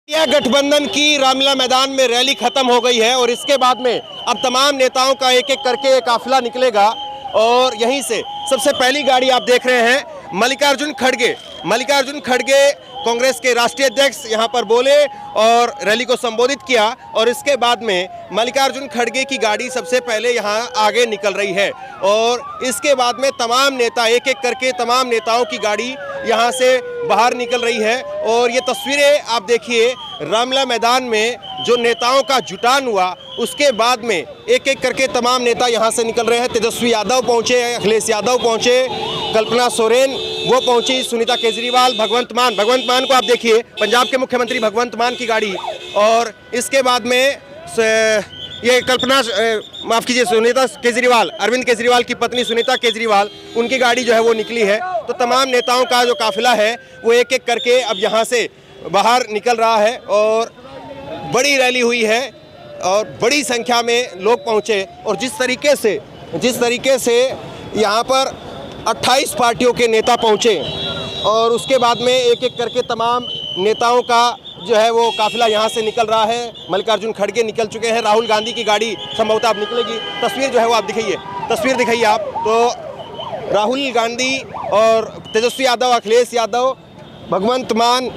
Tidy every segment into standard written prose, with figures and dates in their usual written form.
India गठबंधन की रामलीला मैदान में रैली खत्म हो गई है और इसके बाद में अब तमाम नेताओं का एक एक करके काफिला निकलेगा और यहीं से सबसे पहली गाड़ी आप देख रहे हैं मल्लिकार्जुन खड़गे कांग्रेस के राष्ट्रीय अध्यक्ष यहां पर बोले और रैली को संबोधित किया और इसके बाद में मल्लिकार्जुन खड़गे की गाड़ी सबसे पहले यहां आगे निकल रही है और इसके बाद में तमाम नेता एक एक करके तमाम नेताओं की गाड़ी यहां से बाहर निकल रही है और ये तस्वीरें आप देखिए रामलीला मैदान में जो नेताओं का जुटान हुआ उसके बाद में एक एक करके तमाम नेता यहां से निकल रहे हैं। तेजस्वी यादव पहुंचे, अखिलेश यादव पहुंचे, कल्पना सोरेन वो पहुंची, सुनीता केजरीवाल, भगवंत मान को आप देखिए पंजाब के मुख्यमंत्री भगवंत मान की गाड़ी और इसके बाद में ये माफ कीजिए सुनीता केजरीवाल, अरविंद केजरीवाल की पत्नी सुनीता केजरीवाल उनकी गाड़ी जो है वो निकली है। तो तमाम नेताओं का जो काफिला है वो एक एक करके अब यहाँ से बाहर निकल रहा है और बड़ी रैली हुई है और बड़ी संख्या में लोग पहुँचे और जिस तरीके से यहाँ पर 28 पार्टियों के नेता पहुँचे और उसके बाद में एक एक करके तमाम नेताओं का जो है वो काफिला यहाँ से निकल रहा है। मल्लिकार्जुन खड़गे निकल चुके हैं, राहुल गांधी की गाड़ी संभवतः अब निकलेगी। तस्वीर जो है वो आप दिखाइए आप तो राहुल गांधी और तेजस्वी यादव, अखिलेश यादव, भगवंत मान,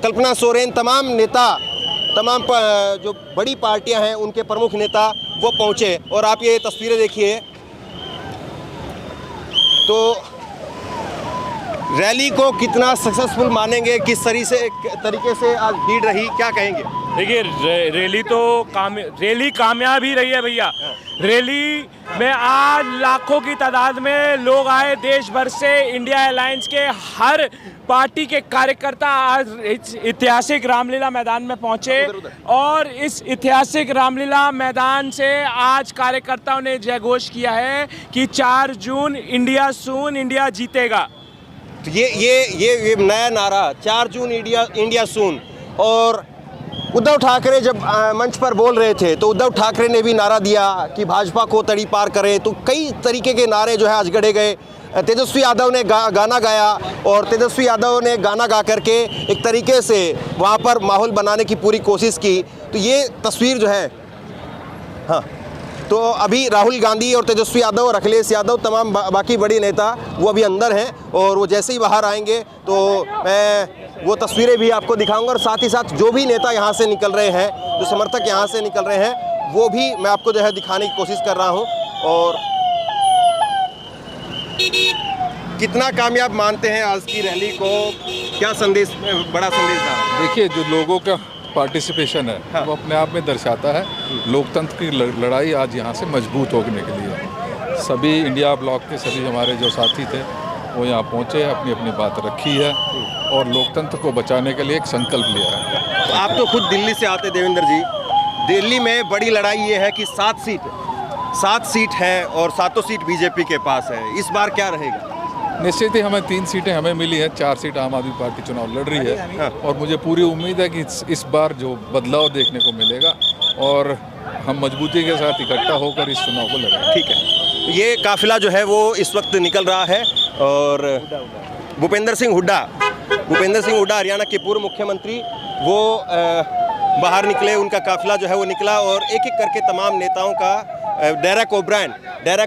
कल्पना सोरेन तमाम नेता जो बड़ी पार्टियां हैं उनके प्रमुख नेता वो पहुंचे और आप ये तस्वीरें देखिए तो रैली को कितना सक्सेसफुल मानेंगे, किस तरीके से आज भीड़ रही, क्या कहेंगे? देखिए रैली कामयाब ही रही है भैया। रैली में आज लाखों की तादाद में लोग आए, देश भर से इंडिया अलायंस के हर पार्टी के कार्यकर्ता आज इस ऐतिहासिक रामलीला मैदान में पहुंचे और इस ऐतिहासिक रामलीला मैदान से आज कार्यकर्ताओं ने जयघोष किया है कि 4 जून इंडिया जीतेगा। तो ये नया नारा 4 जून इंडिया सून। और उद्धव ठाकरे जब मंच पर बोल रहे थे तो उद्धव ठाकरे ने भी नारा दिया कि भाजपा को तड़ी पार करें। तो कई तरीके के नारे जो है आज गढ़े गए। तेजस्वी यादव ने गाना गाया और तेजस्वी यादव ने गाना गा करके एक तरीके से वहाँ पर माहौल बनाने की पूरी कोशिश की। तो ये तस्वीर जो है हाँ तो अभी राहुल गांधी और तेजस्वी यादव और अखिलेश यादव तमाम बाकी बड़े नेता वो अभी अंदर हैं और वो जैसे ही बाहर आएंगे तो मैं वो तस्वीरें भी आपको दिखाऊंगा और साथ ही साथ जो भी नेता यहाँ से निकल रहे हैं, जो समर्थक यहाँ से निकल रहे हैं वो भी मैं आपको जो है दिखाने की कोशिश कर रहा हूँ। और कितना कामयाब मानते हैं आज की रैली को, क्या संदेश, बड़ा संदेश था? देखिए जो लोगों का पार्टिसिपेशन है हाँ। वो अपने आप में दर्शाता है लोकतंत्र की लड़ाई आज यहाँ से मजबूत होने के लिए। सभी इंडिया ब्लॉक के सभी हमारे जो साथी थे वो यहाँ पहुँचे, अपनी अपनी बात रखी है और लोकतंत्र को बचाने के लिए एक संकल्प लिया है। तो आप तो खुद दिल्ली से आते देवेंद्र जी, दिल्ली में बड़ी लड़ाई ये है कि 7 सीट है और 7 सीट बीजेपी के पास है, इस बार क्या रहेगा? निश्चित ही हमें 3 सीटें हमें मिली हैं, 4 सीट आम आदमी पार्टी चुनाव लड़ रही है और मुझे पूरी उम्मीद है कि इस बार जो बदलाव देखने को मिलेगा और हम मजबूती के साथ इकट्ठा होकर इस चुनाव को लड़ेंगे। ठीक है, ये काफिला जो है वो इस वक्त निकल रहा है और भूपेंद्र सिंह हुड्डा हरियाणा के पूर्व मुख्यमंत्री वो बाहर निकले, उनका काफिला जो है वो निकला और एक एक करके तमाम नेताओं का डेरेक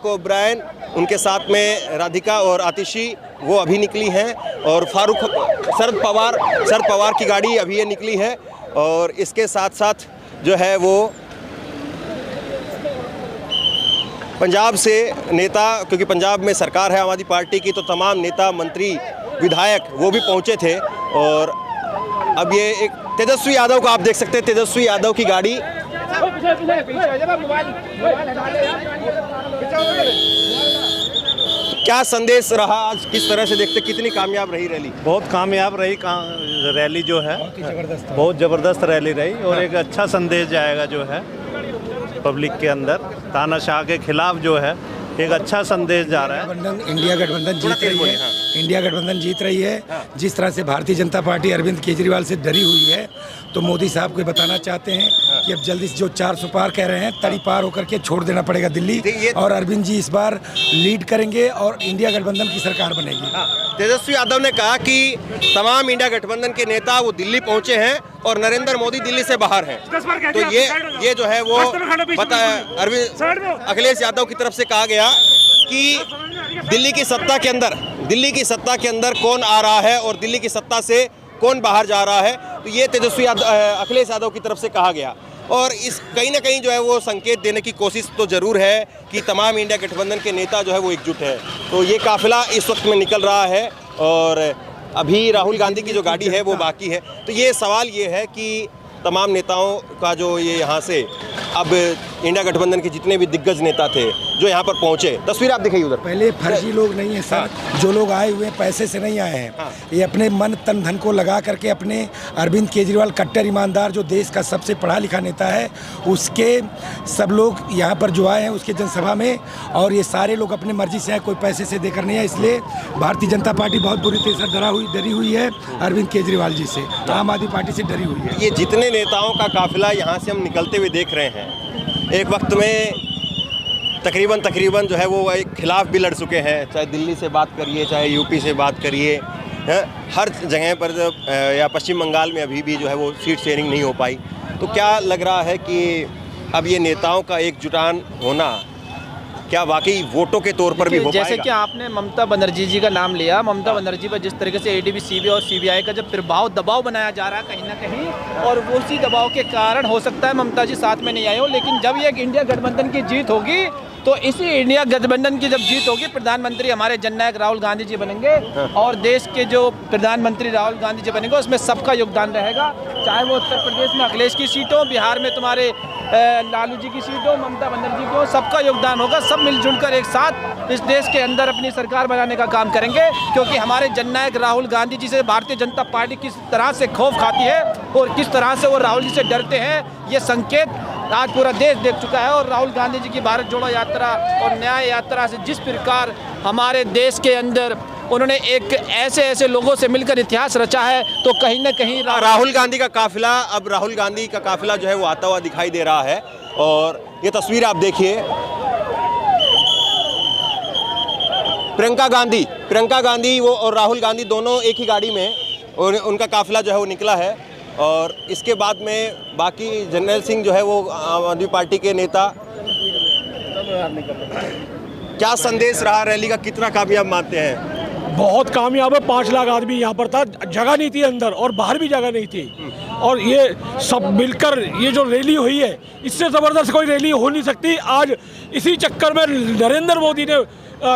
ओब्रायन उनके साथ में राधिका और आतिशी वो अभी निकली हैं और शरद पवार की गाड़ी अभी ये निकली है और इसके साथ साथ जो है वो पंजाब से नेता, क्योंकि पंजाब में सरकार है आम आदमी पार्टी की, तो तमाम नेता, मंत्री, विधायक वो भी पहुंचे थे। और अब ये एक तेजस्वी यादव को आप देख सकते हैं, तेजस्वी यादव की गाड़ी क्या संदेश रहा आज, किस तरह से देखते, कितनी कामयाब रही रैली? बहुत कामयाब रही रैली जो है, बहुत ज़बरदस्त रैली रही और एक अच्छा संदेश जाएगा जो है पब्लिक के अंदर। तानाशाह के खिलाफ जो है एक अच्छा संदेश जा रहा है। इंडिया गठबंधन जीत रही है। जिस तरह से भारतीय जनता पार्टी अरविंद केजरीवाल से डरी हुई है तो मोदी साहब को बताना चाहते हैं कि अब जल्दी से जो 400 पार कह रहे हैं तड़ी पार होकर के छोड़ देना पड़ेगा दिल्ली और अरविंद जी इस बार लीड करेंगे और इंडिया गठबंधन की सरकार बनेगी। तेजस्वी यादव ने कहा कि तमाम इंडिया गठबंधन के नेता वो दिल्ली पहुंचे हैं और नरेंद्र मोदी दिल्ली से बाहर हैं। तो ये जो है वो अखिलेश यादव की तरफ से कहा गया कि दिल्ली की सत्ता के अंदर कौन आ रहा है और दिल्ली की सत्ता से कौन बाहर जा रहा है। तो ये अखिलेश यादव की तरफ से कहा गया और इस कहीं ना कहीं जो है वो संकेत देने की कोशिश तो ज़रूर है कि तमाम इंडिया गठबंधन के नेता जो है वो एकजुट है। तो ये काफिला इस वक्त में निकल रहा है और अभी राहुल गांधी की जो गाड़ी है वो बाकी है। तो ये सवाल ये है कि तमाम नेताओं का जो ये यहाँ से अब इंडिया गठबंधन के जितने भी दिग्गज नेता थे जो यहाँ पर पहुँचे, तस्वीर आप दिखाइए उधर। पहले फर्जी लोग नहीं है सर, जो लोग आए हुए पैसे से नहीं आए हैं, ये अपने मन तन धन को लगा करके अपने अरविंद केजरीवाल कट्टर ईमानदार जो देश का सबसे पढ़ा लिखा नेता है उसके सब लोग यहाँ पर जो आए हैं उसके जनसभा में, और ये सारे लोग अपने मर्जी से आए, कोई पैसे से देकर नहीं है। इसलिए भारतीय जनता पार्टी बहुत बुरी तरह से डरी हुई है अरविंद केजरीवाल जी से, आम आदमी पार्टी से डरी हुई है। ये जितने नेताओं का काफिला यहाँ से हम निकलते हुए देख रहे हैं, एक वक्त में तकरीबन जो है वो एक खिलाफ भी लड़ चुके हैं, चाहे दिल्ली से बात करिए चाहे यूपी से बात करिए, हर जगह पर या पश्चिम बंगाल में अभी भी जो है वो सीट शेयरिंग नहीं हो पाई। तो क्या लग रहा है कि अब ये नेताओं का एकजुटान होना क्या वाकई वोटों के तौर पर भी हो जैसे पाएगा? कि आपने ममता बनर्जी जी का नाम लिया, ममता बनर्जी पर जिस तरीके से एडीबी, सीबीआई और सीबीआई का जब प्रभाव दबाव बनाया जा रहा है कहीं ना कहीं, और वो उसी दबाव के कारण हो सकता है ममता जी साथ में नहीं आई हो, लेकिन जब ये इंडिया गठबंधन की जीत होगी तो इसी इंडिया गठबंधन की जब जीत होगी प्रधानमंत्री हमारे जननायक राहुल गांधी जी बनेंगे और देश के जो प्रधानमंत्री राहुल गांधी जी बनेंगे उसमें सबका योगदान रहेगा, चाहे वो उत्तर प्रदेश में अखिलेश की सीट हो, बिहार में तुम्हारे लालू जी की सीट हो, ममता बनर्जी की हो, सबका योगदान होगा। सब मिलजुल कर एक साथ इस देश के अंदर अपनी सरकार बनाने का काम करेंगे, क्योंकि हमारे जननायक राहुल गांधी जी से भारतीय जनता पार्टी किस तरह से खौफ खाती है और किस तरह से वो राहुल जी से डरते हैं, ये संकेत आज पूरा देश देख चुका है। और राहुल गांधी जी की भारत जोड़ो यात्रा और न्याय यात्रा से जिस प्रकार हमारे देश के अंदर उन्होंने एक ऐसे लोगों से मिलकर इतिहास रचा है, तो कहीं ना कहीं राहुल गांधी का काफिला जो है वो आता हुआ दिखाई दे रहा है। और ये तस्वीर आप देखिए, प्रियंका गांधी वो और राहुल गांधी दोनों एक ही गाड़ी में और उनका काफिला जो है वो निकला है। और इसके बाद में बाकी जर्नैल सिंह जो है वो आम आदमी पार्टी के नेता, क्या संदेश रहा रैली का, कितना कामयाब मानते हैं? बहुत कामयाब है। 5 लाख आदमी यहाँ पर था, जगह नहीं थी अंदर और बाहर भी जगह नहीं थी, और ये सब मिलकर ये जो रैली हुई है इससे ज़बरदस्त कोई रैली हो नहीं सकती। आज इसी चक्कर में नरेंद्र मोदी ने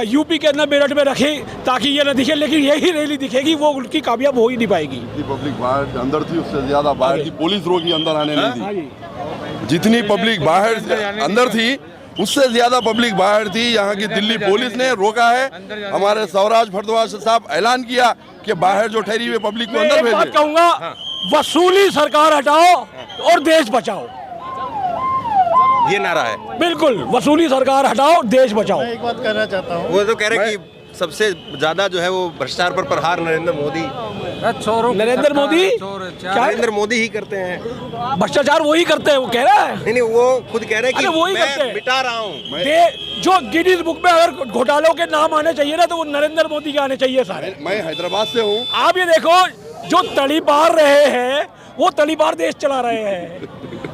यूपी के अंदर मेरठ में रखे ताकि ये न दिखे, लेकिन यही रैली दिखेगी, वो उनकी कामयाब हो ही नहीं पाएगी। पब्लिक बाहर अंदर थी, उससे ज़्यादा बाहर थी, पुलिस रोकी, अंदर आने नहीं दी। जितनी पब्लिक बाहर अंदर थी उससे ज्यादा पब्लिक बाहर थी। यहाँ की दिल्ली पुलिस ने रोका है। हमारे स्वराज भारद्वाज साहब ऐलान किया कि बाहर जो ठहरी हुई पब्लिक को अंदर भेजें। बात कहूँगा, वसूली सरकार हटाओ और देश बचाओ, ये नारा है। बिल्कुल, वसूली सरकार हटाओ, देश बचाओ। एक बात कहना चाहता हूँ, वो तो कह रहे कि सबसे ज्यादा जो है वो भ्रष्टाचार पर प्रहार नरेंद्र मोदी नरेंद्र मोदी ही करते हैं। भ्रष्टाचार वही करते हैं, वो कह रहा है। नहीं, वो खुद कह रहे हैं कि वही करते मैं हैं। मिटा रहा हूँ। जो गिनीज बुक में अगर घोटालों के नाम आने चाहिए ना, तो वो नरेंद्र मोदी के आने चाहिए सारे। मैं हैदराबाद से हूँ। आप ये देखो, जो तड़ीपार रहे हैं वो तड़ीपार देश चला रहे हैं,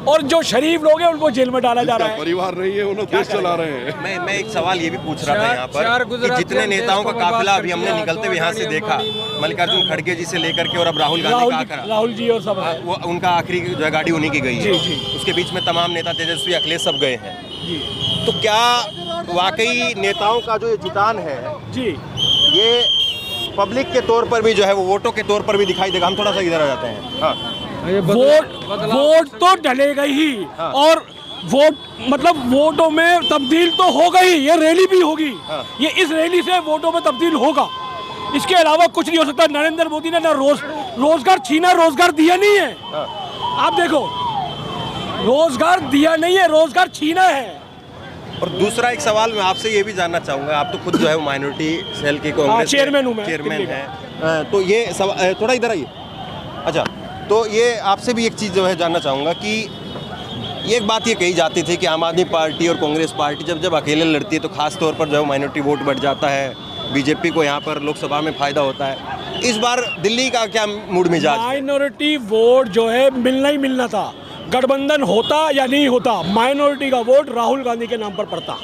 और जो शरीफ लोग हैं उनको जेल में डाला जा रहा है। परिवार नहीं है, उन्होंने देश चला रहे हैं। मैं एक सवाल ये भी पूछ रहा था यहाँ पर कि जितने नेताओं का काफिला अभी हमने निकलते हुए यहाँ से देखा, मल्लिकार्जुन खड़गे जी से लेकर के और अब राहुल गांधी का आकर, राहुल जी और सब वो उनका आखिरी जो है गाड़ी उन्हीं की गई है। उसके बीच में तमाम नेता तेजस्वी, अखिलेश सब गए हैं। तो क्या वाकई नेताओं का जो ये जुटान है जी, ये पब्लिक के तौर पर भी जो है वो वोटों के तौर पर भी दिखाई देगा? हम थोड़ा सा इधर आ जाते हैं। हाँ, वोट तो डलेगा ही। हाँ। और वोट मतलब वोटों में तब्दील तो हो गई, ये रैली भी होगी। हाँ। ये इस रैली से वोटों में तब्दील होगा, इसके अलावा कुछ नहीं हो सकता। नरेंद्र मोदी ने ना रोजगार छीना, रोजगार दिया नहीं है। हाँ। आप देखो, रोजगार दिया नहीं है, रोजगार छीना है। और दूसरा एक सवाल मैं आपसे ये भी जानना चाहूँगा, आप तो खुद जो है माइनॉरिटी सेल की कांग्रेस चेयरमैन हूँ मैं, चेयरमैन है, तो ये थोड़ा इधर आइए। अच्छा, तो ये आपसे भी एक चीज़ जो है जानना चाहूँगा कि एक बात ये कही जाती थी कि आम आदमी पार्टी और कांग्रेस पार्टी जब अकेले लड़ती है तो खास तौर पर जो है माइनॉरिटी वोट बढ़ जाता है, बीजेपी को यहाँ पर लोकसभा में फायदा होता है। इस बार दिल्ली का क्या मूड मिजाज? माइनॉरिटी वोट जो है मिलना ही मिलना था, गठबंधन होता या नहीं होता, माइनॉरिटी का वोट राहुल गांधी के नाम पर पड़ता।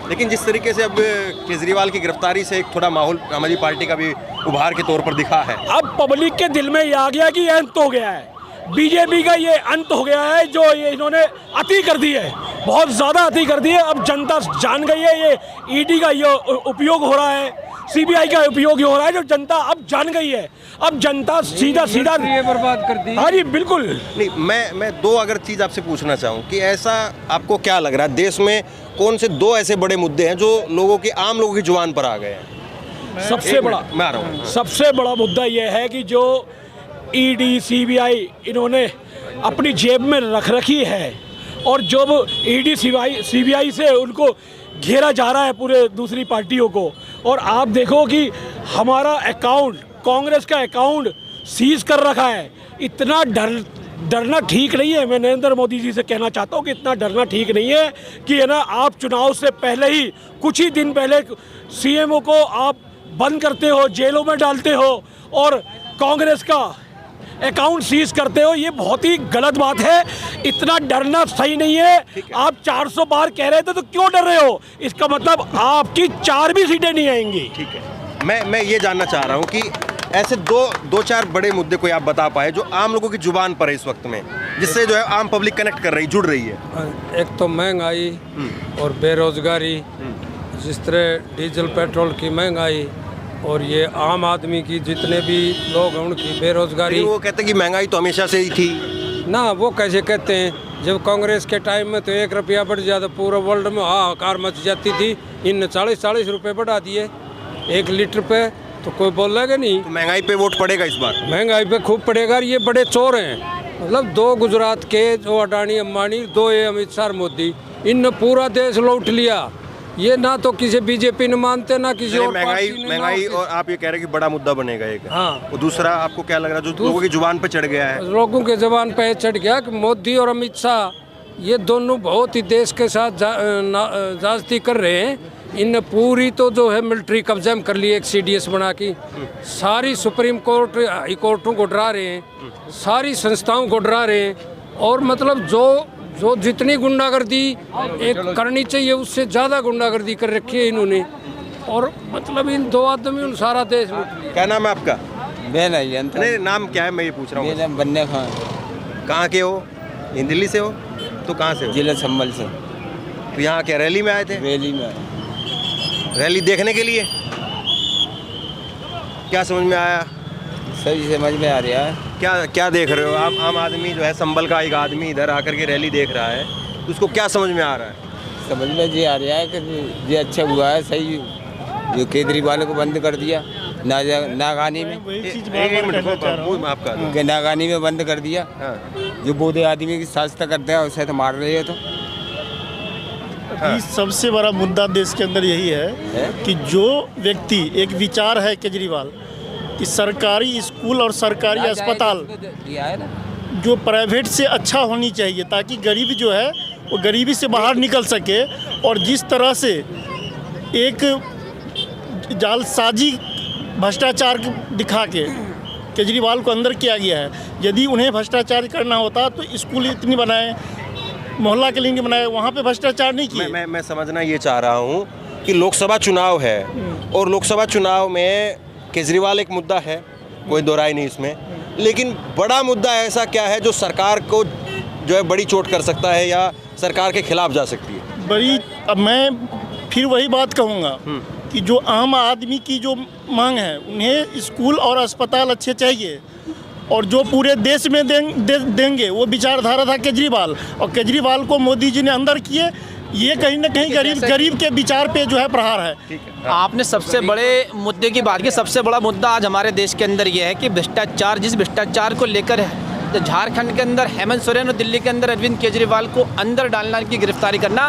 लेकिन जिस तरीके से अब केजरीवाल की गिरफ्तारी से एक थोड़ा माहौल आम आदमी पार्टी का भी उभार के तौर पर दिखा है। अब पब्लिक के दिल में ये आ गया कि ये अंत हो गया है, बीजेपी का ये अंत हो गया है, जो ये इन्होंने अति कर दी है, बहुत ज़्यादा अति कर दी है। अब जनता जान गई है ये ईडी का ये उपयोग हो रहा है, सीबीआई का उपयोग हो रहा है, जो जनता अब जान गई है। अब जनता सीधा सीधा ये बर्बाद कर दी। हाँ जी बिल्कुल। नहीं, मैं दो अगर चीज़ आपसे पूछना चाहूँ कि ऐसा आपको क्या लग रहा है, देश में कौन से दो ऐसे बड़े मुद्दे हैं जो आम लोगों की जुबान पर आ गए हैं? सबसे बड़ा मैं आ रहा हूँ। सबसे बड़ा मुद्दा यह है कि जो ईडी सीबीआई इन्होंने अपनी जेब में रख रखी है, और जब ईडी सीबीआई से उनको घेरा जा रहा है पूरे दूसरी पार्टियों को, और आप देखो कि हमारा अकाउंट, कांग्रेस का अकाउंट सीज कर रखा है। इतना डरना ठीक नहीं है। मैं नरेंद्र मोदी जी से कहना चाहता हूँ कि इतना डरना ठीक नहीं है कि है ना, आप चुनाव से पहले ही कुछ ही दिन पहले सीएमओ को आप बंद करते हो, जेलों में डालते हो, और कांग्रेस का अकाउंट सीज करते हो। ये बहुत ही गलत बात है, इतना डरना सही नहीं है। आप 400 बार कह रहे थे तो क्यों डर रहे हो? इसका मतलब आपकी 4 भी सीटें नहीं आएंगी। ठीक है, मैं ये जानना चाह रहा हूँ कि ऐसे दो चार बड़े मुद्दे कोई आप बता पाए जो आम लोगों की जुबान पर है इस वक्त में, जिससे जो है आम पब्लिक कनेक्ट कर रही, जुड़ रही है। एक तो महंगाई और बेरोजगारी, जिस तरह डीजल पेट्रोल की महंगाई, और ये आम आदमी की जितने भी लोग हैं उनकी बेरोजगारी। वो कहते हैं कि महंगाई तो हमेशा से ही थी ना, वो कैसे कहते हैं? जब कांग्रेस के टाइम में तो 1 रुपया बढ़ जाता, पूरा वर्ल्ड में हाहाकार मच जाती थी। इन 40 रुपये बढ़ा दिए 1 लीटर पे, तो कोई बोलेगा नहीं। तो महंगाई पे वोट पड़ेगा इस बार? महंगाई पे खूब पड़ेगा। ये बड़े चोर हैं, मतलब 2 गुजरात के, 2 अडानी अंबानी, 2 ये अमित शाह मोदी, इन पूरा देश लूट लिया। ये ना तो किसी बीजेपी ने मानते, ना किसी और महंगाई और आप ये कह रहे हैं कि बड़ा मुद्दा बनेगा एक। हाँ। और दूसरा आपको क्या लग रहा है जो लोगों की जुबान पे चढ़ गया है? लोगों के जुबान पे चढ़ गया कि मोदी और अमित शाह ये दोनों बहुत ही देश के साथ ज्यादती कर रहे हैं। इन पूरी तो जो है मिलिट्री कब्जा में कर ली, एक CDS बना की, सारी सुप्रीम कोर्ट हाई कोर्टों को डरा रहे हैं, सारी संस्थाओं को डरा रहे हैं, और मतलब जो जितनी गुंडागर्दी एक करनी चाहिए उससे ज़्यादा गुंडागर्दी कर रखी है इन्होंने। और मतलब इन 2 आदमी उन सारा देश लूट लिया। क्या नाम है आपका? नहीं, नाम क्या है, मैं ये पूछ रहा हूँ। मेरा नाम बन्ने खान। कहाँ के हो? दिल्ली से हो? तो कहाँ से हो? जिला संभल से। तो यहाँ क्या रैली में आए थे? रैली में। रैली देखने के लिए? क्या समझ में आया? सही समझ में आ रहा है। क्या देख रहे हो आप? आम आदमी जो है, संभल का एक आदमी इधर आकर के रैली देख रहा है, तो उसको क्या समझ में आ रहा है? समझ में ये आ रहा है कि ये अच्छा हुआ है, सही, जो केजरीवाल को बंद कर दिया नागानी में। आपका नागानी में बंद कर दिया। जो बूढ़े आदमी की सहायता करते हैं उसे तो मार रहे हो। तो सबसे बड़ा मुद्दा देश के अंदर यही है कि जो व्यक्ति, एक विचार है केजरीवाल कि सरकारी स्कूल और सरकारी अस्पताल जो प्राइवेट से अच्छा होनी चाहिए, ताकि गरीब जो है वो गरीबी से बाहर निकल सके। और जिस तरह से एक जालसाजी भ्रष्टाचार दिखा के केजरीवाल को अंदर किया गया है, यदि उन्हें भ्रष्टाचार करना होता तो स्कूल इतनी बनाए, मोहल्ला क्लिनिक बनाए, वहाँ पे भ्रष्टाचार नहीं किए। मैं समझना ये चाह रहा हूँ कि लोकसभा चुनाव है, और लोकसभा चुनाव में केजरीवाल एक मुद्दा है, कोई दो राय नहीं इसमें, लेकिन बड़ा मुद्दा ऐसा क्या है जो सरकार को जो है बड़ी चोट कर सकता है या सरकार के खिलाफ जा सकती है? बड़ी, अब मैं फिर वही बात कहूँगा कि जो आम आदमी की जो मांग है, उन्हें स्कूल और अस्पताल अच्छे चाहिए, और जो पूरे देश में देंगे वो विचारधारा था केजरीवाल, और केजरीवाल को मोदी जी ने अंदर किए। ये कहीं ना कहीं गरीब के विचार पे जो है प्रहार है। आपने सबसे बड़े मुद्दे की बात की। सबसे बड़ा मुद्दा आज हमारे देश के अंदर ये है कि भ्रष्टाचार, जिस भ्रष्टाचार को लेकर झारखंड के अंदर हेमंत सोरेन और दिल्ली के अंदर अरविंद केजरीवाल को अंदर डालना, की गिरफ्तारी करना,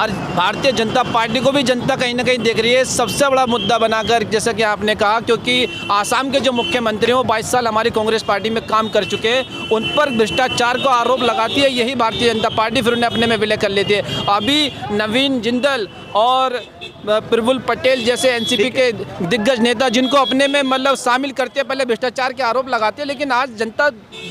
और भारतीय जनता पार्टी को भी जनता कहीं ना कहीं देख रही है सबसे बड़ा मुद्दा बनाकर, जैसा कि आपने कहा, क्योंकि आसाम के जो मुख्यमंत्री हैं वो 22 साल हमारी कांग्रेस पार्टी में काम कर चुके हैं, उन पर भ्रष्टाचार का आरोप लगाती है यही भारतीय जनता पार्टी, फिर उन्हें अपने में विलय कर लेती है। अभी नवीन जिंदल और प्रफुल्ल पटेल जैसे एनसीपी के दिग्गज नेता जिनको अपने में मतलब शामिल करते हैं, पहले भ्रष्टाचार के आरोप लगाते हैं, लेकिन आज जनता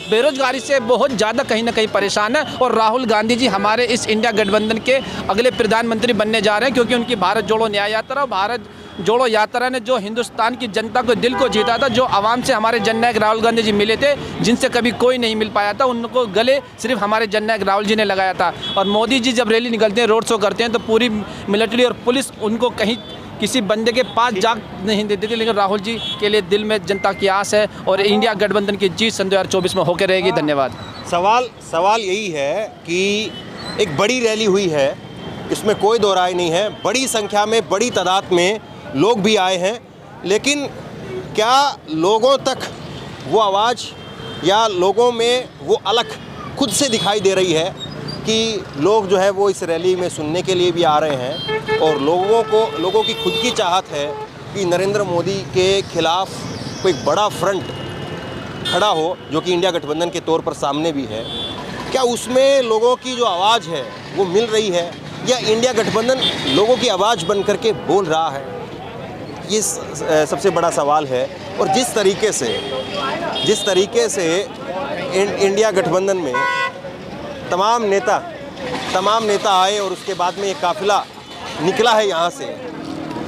बेरोजगारी से बहुत ज़्यादा कहीं ना कहीं परेशान है। और राहुल गांधी जी हमारे इस इंडिया गठबंधन के अगले प्रधानमंत्री बनने जा रहे हैं, क्योंकि उनकी भारत जोड़ो न्याय यात्रा, भारत जोड़ो यात्रा ने जो हिंदुस्तान की जनता को दिल को जीता था, जो आवाम से हमारे जननायक राहुल गांधी जी मिले थे, जिनसे कभी कोई नहीं मिल पाया था, उनको गले सिर्फ हमारे जननायक राहुल जी ने लगाया था। और मोदी जी जब रैली निकलते हैं, रोड शो करते हैं, तो पूरी मिलिट्री और पुलिस उनको कहीं किसी बंदे के पास जाग नहीं देती थी। लेकिन राहुल जी के लिए दिल में जनता की आस है और इंडिया गठबंधन की जीत सन 2024 में होकर रहेगी। धन्यवाद। सवाल यही है कि एक बड़ी रैली हुई है, इसमें कोई दो राय नहीं है, बड़ी संख्या में, बड़ी तादाद में लोग भी आए हैं, लेकिन क्या लोगों तक वो आवाज़ या लोगों में वो अलख खुद से दिखाई दे रही है कि लोग जो है वो इस रैली में सुनने के लिए भी आ रहे हैं और लोगों की खुद की चाहत है कि नरेंद्र मोदी के खिलाफ कोई बड़ा फ्रंट खड़ा हो, जो कि इंडिया गठबंधन के तौर पर सामने भी है। क्या उसमें लोगों की जो आवाज़ है वो मिल रही है या इंडिया गठबंधन लोगों की आवाज़ बन करके बोल रहा है? ये सबसे बड़ा सवाल है। और जिस तरीके से इंडिया गठबंधन में तमाम नेता आए और उसके बाद में एक काफिला निकला है यहाँ से,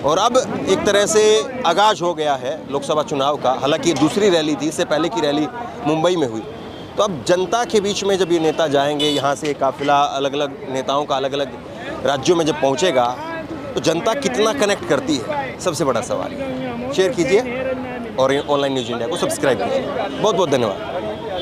और अब एक तरह से आगाज हो गया है लोकसभा चुनाव का। हालांकि ये दूसरी रैली थी, इससे पहले की रैली मुंबई में हुई। तो अब जनता के बीच में जब ये नेता जाएंगे, यहाँ से काफिला अलग अलग नेताओं का अलग अलग राज्यों में जब पहुँचेगा, तो जनता कितना कनेक्ट करती है, सबसे बड़ा सवाल है। शेयर कीजिए और ऑनलाइन न्यूज़ इंडिया को सब्सक्राइब कीजिए। बहुत बहुत धन्यवाद।